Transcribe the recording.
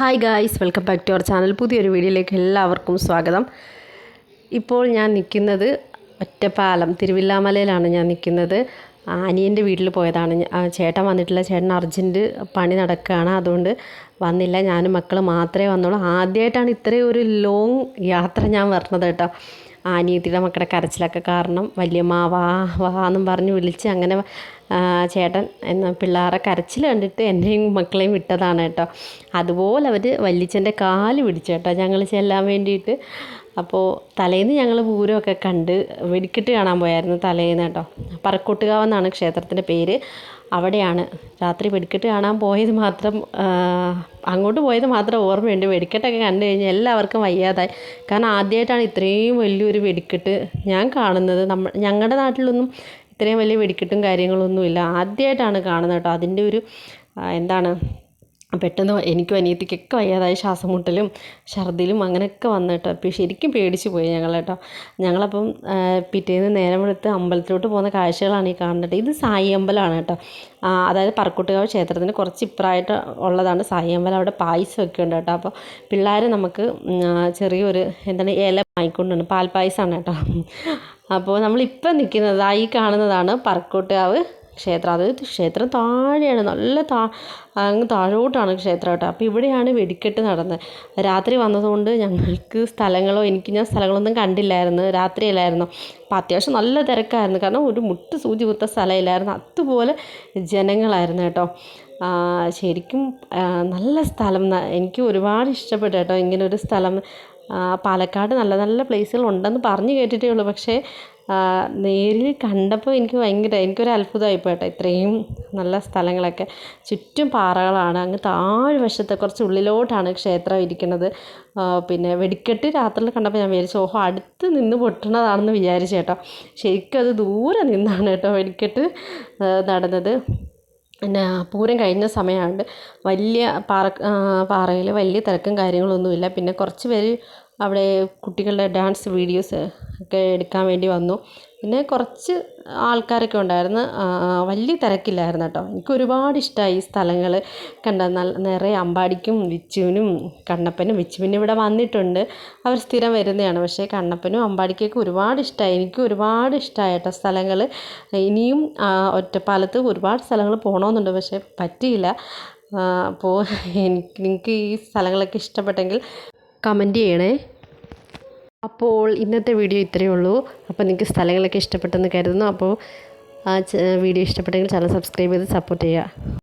Hi guys, welcome back to our channel. പുതിയൊരു വീഡിയോയിലേക്ക് എല്ലാവർക്കും സ്വാഗതം. ഇപ്പോൾ ഞാൻ നിൽക്കുന്നത് ഒറ്റപ്പാലം തിരുവില്ലാമലയിലാണ് ഞാൻ നിൽക്കുന്നത്. അനിയൻ്റെ വീട്ടിൽ പോയതാണ്. ചേട്ടൻ വന്നിട്ടില്ല. ചേട്ടൻ അർജൻറ്റ് പണി നടക്കുകയാണ്, അതുകൊണ്ട് വന്നില്ല. ഞാനും മക്കൾ മാത്രമേ വന്നുള്ളൂ. ആദ്യമായിട്ടാണ് ഇത്രയും ഒരു ലോങ് യാത്ര ഞാൻ വരുന്നത് കേട്ടോ. അനിയത്തിയുടെ മക്കളുടെ കരച്ചിലൊക്കെ കാരണം വല്യമ്മ വാ വാ എന്നും പറഞ്ഞ് വിളിച്ച് അങ്ങനെ ചേട്ടൻ പിള്ളേരെ കരച്ചിൽ കണ്ടിട്ട് എന്നെയും മക്കളെയും വിട്ടതാണ് കേട്ടോ. അതുപോലെ അവർ വല്യച്ഛൻ്റെ കാല് പിടിച്ചു കേട്ടോ ഞങ്ങൾ ചെല്ലാൻ വേണ്ടിയിട്ട്. അപ്പോൾ തലേന്ന് ഞങ്ങൾ പൂരമൊക്കെ കണ്ട് വെടിക്കെട്ട് കാണാൻ പോയായിരുന്നു തലേന്ന് കേട്ടോ. പറക്കോട്ടുകാവ് എന്നാണ് ക്ഷേത്രത്തിൻ്റെ പേര്. അവിടെയാണ് രാത്രി വെടിക്കെട്ട് കാണാൻ പോയത് മാത്രം, അങ്ങോട്ട് പോയത് മാത്രം ഓർമ്മയുണ്ട്. വെടിക്കെട്ടൊക്കെ കണ്ടു കഴിഞ്ഞാൽ എല്ലാവർക്കും വയ്യാതായി. കാരണം ആദ്യമായിട്ടാണ് ഇത്രയും വലിയൊരു വെടിക്കെട്ട് ഞാൻ കാണുന്നത്. ഞങ്ങളുടെ നാട്ടിലൊന്നും ഇത്രയും വലിയ വെടിക്കെട്ടും കാര്യങ്ങളൊന്നുമില്ല. ആദ്യമായിട്ടാണ് കാണുന്നത് കേട്ടോ. അതിൻ്റെ ഒരു എന്താണ്, പെട്ടെന്ന് എനിക്കും അനിയത്തിക്കൊക്കെ വയ്യാതായി, ശ്വാസം മുട്ടലും ഛർദിലും അങ്ങനെയൊക്കെ വന്നു കേട്ടോ. അപ്പോൾ ശരിക്കും പേടിച്ച് പോയി ഞങ്ങൾ കേട്ടോ. ഞങ്ങളപ്പം പിറ്റേന്ന് നേരം വെളുത്ത് അമ്പലത്തിലോട്ട് പോകുന്ന കാഴ്ചകളാണ് ഈ കാണുന്നത്. ഇത് സായി അമ്പലമാണ് കേട്ടോ. അതായത് പറക്കോട്ടുകാവ് ക്ഷേത്രത്തിന് കുറച്ച് ഇപ്പുറമായിട്ട് ഉള്ളതാണ് സായി അമ്പലം. അവിടെ പായസമൊക്കെ ഉണ്ട് കേട്ടോ. അപ്പോൾ പിള്ളേർ നമുക്ക് ചെറിയൊരു എന്താണ് ഇല വാങ്ങിക്കൊണ്ടുണ്ട്, പാൽപ്പായസമാണ് കേട്ടോ. അപ്പോൾ നമ്മളിപ്പം നിൽക്കുന്നത് ഈ കാണുന്നതാണ് പറക്കോട്ടുകാവ് ക്ഷേത്രം. അത് ക്ഷേത്രം താഴെയാണ്, നല്ല അങ്ങ് താഴോട്ടാണ് ക്ഷേത്രം കേട്ടോ. അപ്പോൾ ഇവിടെയാണ് വെടിക്കെട്ട് നടന്നത്. രാത്രി വന്നതുകൊണ്ട് ഞങ്ങൾക്ക് ഞാൻ സ്ഥലങ്ങളൊന്നും കണ്ടില്ലായിരുന്നു, രാത്രിയല്ലായിരുന്നു. അപ്പോൾ അത്യാവശ്യം നല്ല തിരക്കായിരുന്നു. കാരണം ഒരു മുട്ട് സൂചി കുത്ത സ്ഥലമില്ലായിരുന്നു, അതുപോലെ ജനങ്ങളായിരുന്നു കേട്ടോ. ശരിക്കും നല്ല സ്ഥലം, എനിക്ക് ഒരുപാട് ഇഷ്ടപ്പെട്ടു കേട്ടോ ഇങ്ങനൊരു സ്ഥലം. പാലക്കാട് നല്ല നല്ല പ്ലേസുകൾ ഉണ്ടെന്ന് പറഞ്ഞു കേട്ടിട്ടേ ഉള്ളൂ. പക്ഷേ നേരിൽ കണ്ടപ്പോൾ എനിക്കൊരു അത്ഭുതമായിപ്പോയി കേട്ടോ. ഇത്രയും നല്ല സ്ഥലങ്ങളൊക്കെ, ചുറ്റും പാറകളാണ്. അങ്ങ് താഴ്വശത്ത് കുറച്ച് ഉള്ളിലോട്ടാണ് ക്ഷേത്രം ഇരിക്കുന്നത്. പിന്നെ വെടിക്കെട്ട് രാത്രിയിൽ കണ്ടപ്പോൾ ഞാൻ വിചാരിച്ചു അടുത്ത് നിന്ന് പൊട്ടണതാണെന്ന് വിചാരിച്ചു കേട്ടോ. ശരിക്കും അത് ദൂരെ നിന്നാണ് കേട്ടോ വെടിക്കെട്ട് നടന്നത്. പിന്നെ പൂരം കഴിഞ്ഞ സമയമാണ്ട് വലിയ പാറയിൽ വലിയ തിരക്കും കാര്യങ്ങളൊന്നുമില്ല. പിന്നെ കുറച്ച് പേര് അവിടെ കുട്ടികളുടെ ഡാൻസ് വീഡിയോസ് ഒക്കെ എടുക്കാൻ വേണ്ടി വന്നു. പിന്നെ കുറച്ച് ആൾക്കാരൊക്കെ ഉണ്ടായിരുന്നു, വലിയ തിരക്കില്ലായിരുന്നു കേട്ടോ. എനിക്ക് ഒരുപാട് ഇഷ്ടമായി ഈ സ്ഥലങ്ങൾ കണ്ട. നിറയെ അമ്പാടിക്കും വിച്ചുവിനും കണ്ണപ്പനും. വിച്ചു പിന്നെ ഇവിടെ വന്നിട്ടുണ്ട്, അവർ സ്ഥിരം വരുന്നതാണ്. പക്ഷേ കണ്ണപ്പനും അമ്പാടിക്കൊക്കെ ഒരുപാട് ഇഷ്ടമായി. എനിക്ക് ഒരുപാട് ഇഷ്ടമായി കേട്ടോ സ്ഥലങ്ങൾ. ഇനിയും ഒറ്റപ്പാലത്ത് ഒരുപാട് സ്ഥലങ്ങൾ പോകണമെന്നുണ്ട്, പക്ഷേ പറ്റിയില്ല. അപ്പോൾ നിങ്ങൾക്ക് ഈ സ്ഥലങ്ങളൊക്കെ ഇഷ്ടപ്പെട്ടെങ്കിൽ കമൻറ്റ് ചെയ്യണേ. അപ്പോൾ ഇന്നത്തെ വീഡിയോ ഇത്രയേ ഉള്ളൂ. അപ്പോൾ നിങ്ങൾക്ക് സ്ഥലങ്ങളൊക്കെ ഇഷ്ടപ്പെട്ടെന്ന് കരുതുന്നു. അപ്പോൾ വീഡിയോ ഇഷ്ടപ്പെട്ടെങ്കിൽ ചാനൽ സബ്സ്ക്രൈബ് ചെയ്ത് സപ്പോർട്ട് ചെയ്യുക.